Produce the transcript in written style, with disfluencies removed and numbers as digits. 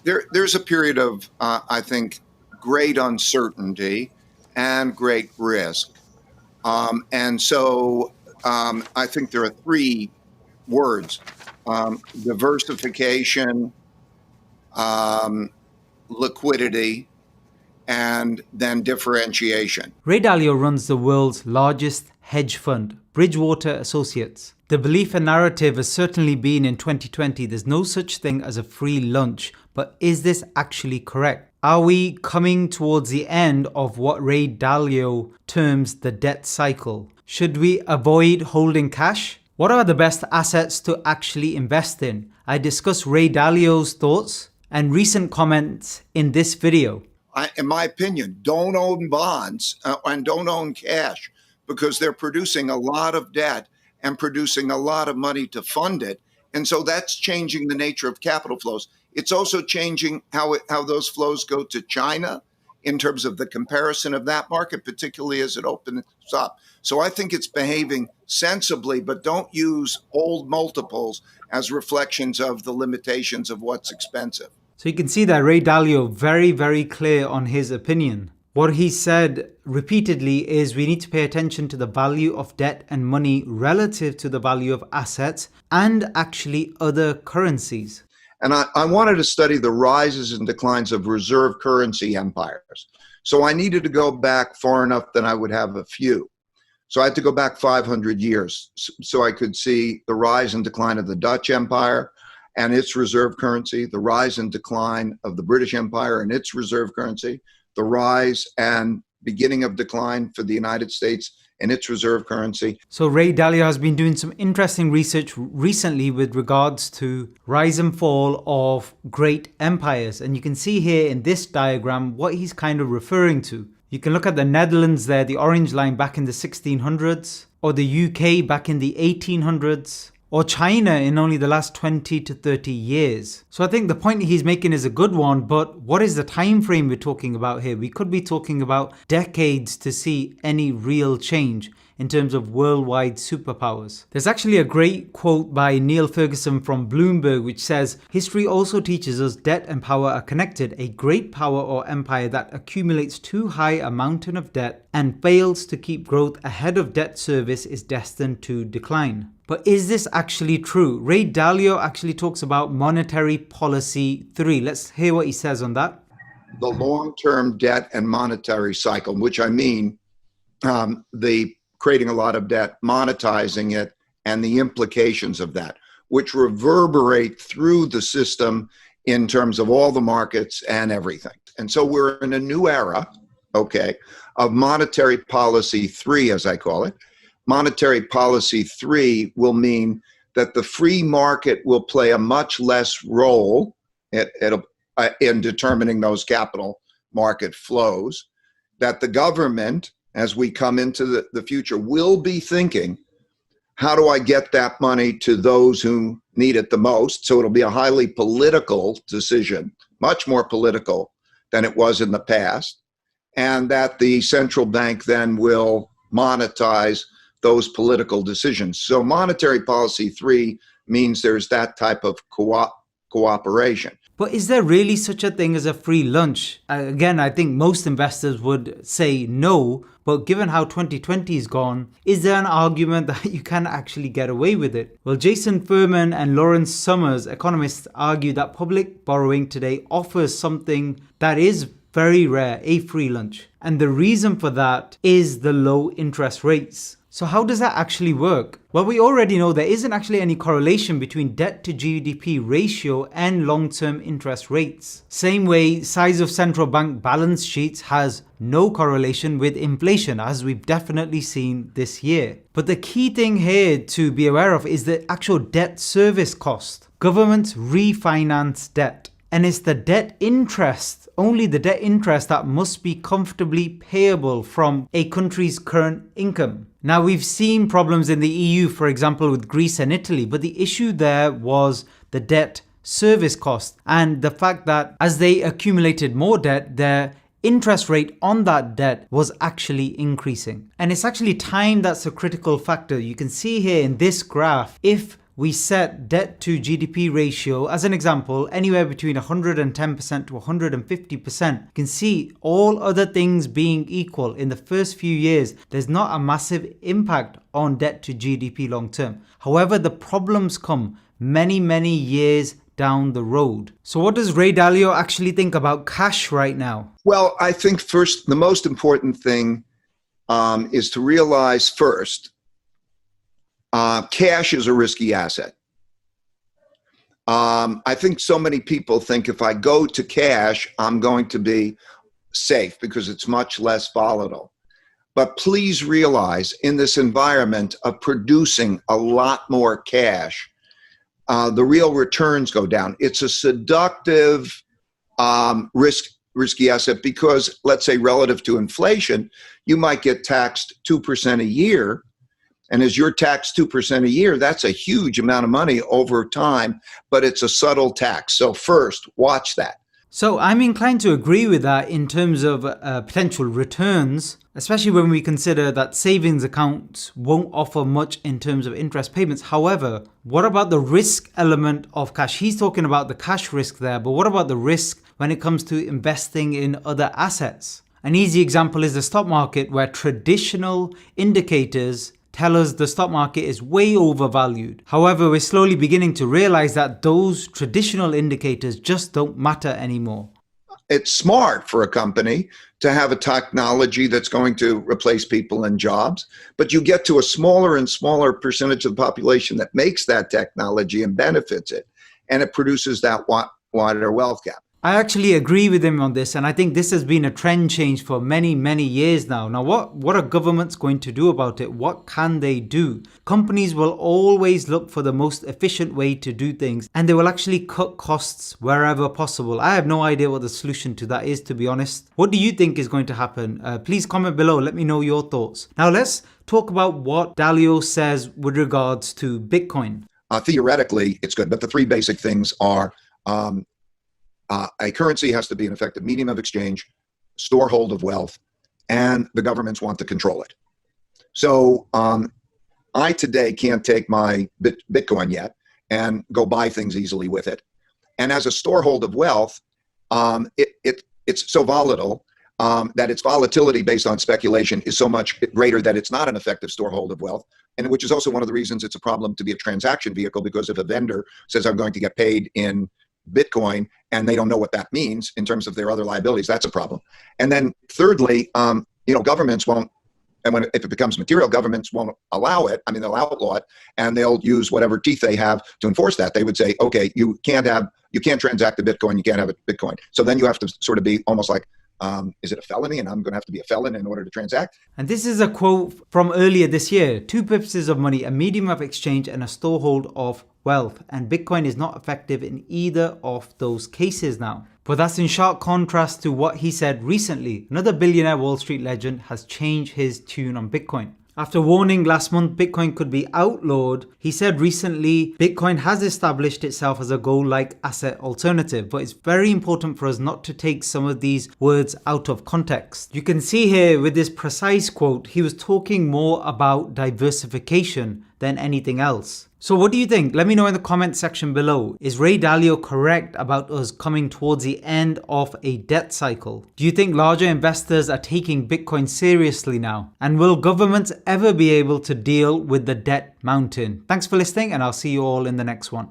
There's a period of, I think, great uncertainty and great risk. And so I think there are three words: diversification, um, liquidity, and then differentiation. Ray Dalio runs the world's largest hedge fund, Bridgewater Associates. The belief and narrative has certainly been in 2020 there's no such thing as a free lunch, but is this actually correct? Are we coming towards the end of what Ray Dalio terms the debt cycle? Should we avoid holding cash? What are the best assets to actually invest in? I discuss Ray Dalio's thoughts and recent comments in this video. In my opinion, don't own bonds and don't own cash because they're producing a lot of debt and producing a lot of money to fund it. And so that's changing the nature of capital flows. It's also changing how those flows go to China in terms of the comparison of that market, particularly as it opens up. So I think it's behaving sensibly, but don't use old multiples as reflections of the limitations of what's expensive. So you can see that Ray Dalio very, very clear on his opinion. What he said repeatedly is we need to pay attention to the value of debt and money relative to the value of assets and actually other currencies. And I wanted to study the rises and declines of reserve currency empires. So I needed to go back far enough that I would have a few. So I had to go back 500 years so I could see the rise and decline of the Dutch Empire and its reserve currency, the rise and decline of the British Empire and its reserve currency, the rise and beginning of decline for the United States and its reserve currency. So Ray Dalio has been doing some interesting research recently with regards to rise and fall of great empires. And you can see here in this diagram what he's kind of referring to. You can look at the Netherlands there, the orange line back in the 1600s, or the UK back in the 1800s, or China in only the last 20 to 30 years. So I think the point he's making is a good one, but what is the time frame we're talking about here? We could be talking about decades to see any real change in terms of worldwide superpowers. There's actually a great quote by Neil Ferguson from Bloomberg which says, "History also teaches us debt and power are connected. A great power or empire that accumulates too high a mountain of debt and fails to keep growth ahead of debt service is destined to decline." But is this actually true? Ray Dalio actually talks about monetary policy 3. Let's hear what he says on that. The long-term debt and monetary cycle, which I mean the creating a lot of debt, monetizing it, and the implications of that, which reverberate through the system in terms of all the markets and everything. And so we're in a new era, okay, of monetary policy 3, as I call it. Monetary policy 3 will mean that the free market will play a much less role in determining those capital market flows, that the government, as we come into the future, will be thinking, how do I get that money to those who need it the most? So it'll be a highly political decision, much more political than it was in the past, and that the central bank then will monetize those political decisions. So monetary policy 3 means there's that type of cooperation. But is there really such a thing as a free lunch? Again, I think most investors would say no, but given how 2020 is gone, is there an argument that you can actually get away with it? Well, Jason Furman and Lawrence Summers, economists, argue that public borrowing today offers something that is very rare, a free lunch. And the reason for that is the low interest rates. So how does that actually work? Well, we already know there isn't actually any correlation between debt to GDP ratio and long-term interest rates. Same way, size of central bank balance sheets has no correlation with inflation, as we've definitely seen this year. But the key thing here to be aware of is the actual debt service cost. Governments refinance debt. And it's the debt interest, only the debt interest, that must be comfortably payable from a country's current income. Now, we've seen problems in the EU, for example, with Greece and Italy, but the issue there was the debt service cost and the fact that as they accumulated more debt, their interest rate on that debt was actually increasing. And it's actually time that's a critical factor. You can see here in this graph, if we set debt to GDP ratio, as an example, anywhere between 110% to 150%, you can see all other things being equal in the first few years, there's not a massive impact on debt to GDP long term. However, the problems come many years down the road. So what does Ray Dalio actually think about cash right now? Well, I think first, the most important thing is to realize first, cash is a risky asset. I think so many people think if I go to cash, I'm going to be safe because it's much less volatile. But please realize in this environment of producing a lot more cash, the real returns go down. It's a seductive risky asset because, let's say, relative to inflation, you might get taxed 2% a year. And as you're taxed 2% a year, that's a huge amount of money over time, but it's a subtle tax. So first, watch that. So I'm inclined to agree with that in terms of potential returns, especially when we consider that savings accounts won't offer much in terms of interest payments. However, what about the risk element of cash? He's talking about the cash risk there, but what about the risk when it comes to investing in other assets? An easy example is the stock market, where traditional indicators tell us the stock market is way overvalued. However, we're slowly beginning to realize that those traditional indicators just don't matter anymore. It's smart for a company to have a technology that's going to replace people and jobs, but you get to a smaller and smaller percentage of the population that makes that technology and benefits it, and it produces that wider wealth gap. I actually agree with him on this, and I think this has been a trend change for many years now. Now, what are governments going to do about it? What can they do? Companies will always look for the most efficient way to do things, and they will actually cut costs wherever possible. I have no idea what the solution to that is, to be honest. What do you think is going to happen? Please comment below. Let me know your thoughts. Now, let's talk about what Dalio says with regards to Bitcoin. Theoretically, it's good, but the three basic things are a currency has to be an effective medium of exchange, storehold of wealth, and the governments want to control it. So I today can't take my Bitcoin yet and go buy things easily with it. And as a storehold of wealth, it's so volatile that its volatility based on speculation is so much greater that it's not an effective storehold of wealth, and which is also one of the reasons it's a problem to be a transaction vehicle, because if a vendor says I'm going to get paid in Bitcoin and they don't know what that means in terms of their other liabilities, that's a problem. And then thirdly, governments won't, and if it becomes material, governments won't allow it. I mean, they'll outlaw it, and they'll use whatever teeth they have to enforce that. They would say, okay, you can't transact the Bitcoin, you can't have a Bitcoin. So then you have to sort of be almost like, is it a felony? And I'm going to have to be a felon in order to transact. And this is a quote from earlier this year. 2 purposes of money, a medium of exchange and a storehold of wealth. And Bitcoin is not effective in either of those cases now. But that's in sharp contrast to what he said recently. Another billionaire Wall Street legend has changed his tune on Bitcoin. After warning last month Bitcoin could be outlawed, he said recently Bitcoin has established itself as a gold-like asset alternative, but it's very important for us not to take some of these words out of context. You can see here with this precise quote, he was talking more about diversification than anything else. So what do you think? Let me know in the comment section below. Is Ray Dalio correct about us coming towards the end of a debt cycle? Do you think larger investors are taking Bitcoin seriously now? And will governments ever be able to deal with the debt mountain? Thanks for listening, and I'll see you all in the next one.